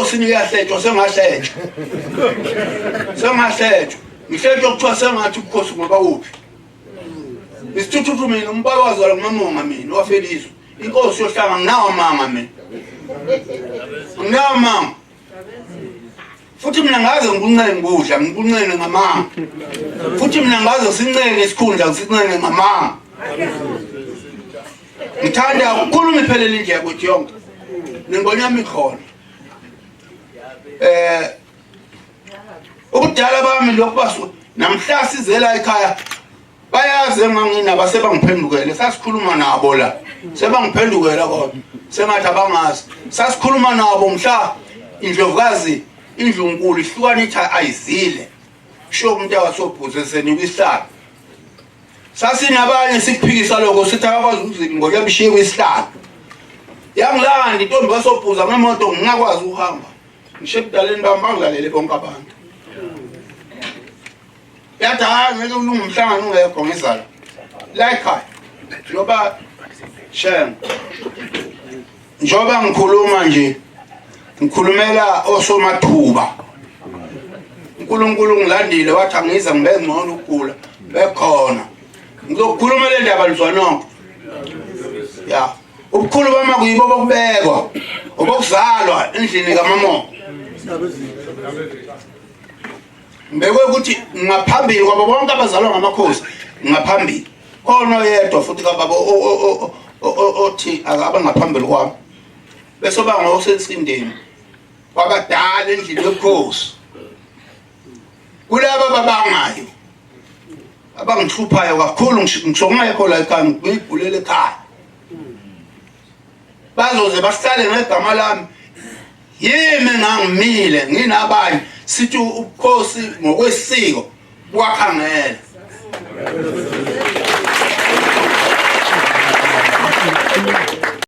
Siniyahletshwa sengahletshwa. Sengahletshwa. Ngihletshwa kuthiwa sengathi ubukhosi ngoba uphi. Isithuthu mina umbaba wazala ngumamonga mina wafelizwe. Inkosi yohlanga nginawo amanga mina. Nginawo amanga. Futhi mina ngaze ngikuncenga ngudla, ngikuncenga ngamanga. Futhi mina ngaze sincenge isikhundla sincenge ngamanga. Ngithanda ukukhuluma iphelele indlela kuthi yonke. Ningoni yami khona. Ubudala bami lokhu basu namhla sizela ekhaya bayazi enganginaba sebangiphendukele sasikhuluma nabo la sebangiphendukela kodwa sengathi abangazi sasikhuluma nabo mhla indlovukazi indlunkulu ihlukana ithi ayizile sho umuntu wasobhuze senika isihlalo sasinabanye sikuphikisa lokho sithi akakwazi ukuzila ngoba bishiye kwisihlalo yangilanda intombi kasobhuza ngemoto ngingakwazi ukuhamba ngisho ebudaleni bami bangilalele bonke abantu yathi ngeke ulunga umhlangano ungekho ngizala la ekhaya njoba shem njoba ngikhuluma nje ngikhulumela osomathuba uNkulunkulu ngilandile wathi angiza ngibe ngcono ukugula bekhona ngizokhuluma le ndaba lizwanonke ya ubukhulu bama kuyibo bokubekwa obokuzalwa endlini kaMamongo mbekwe ukuthi ngaphambili kwabo bonke abazalwa ngamakhosi ngaphambili khona yedwa futhi kababa othi akaba ngaphambili kwami bese bangosensindeni kwabadala endlini yobukhosi kulaba babangayo abangithuphayo kakhulu ngisongekho la ekhaya ngibulele ekhaya bazoze bahlale ngegama lami yimi ngangimile nginabanye sithi ubukhosi ngokwesiko buyakhangela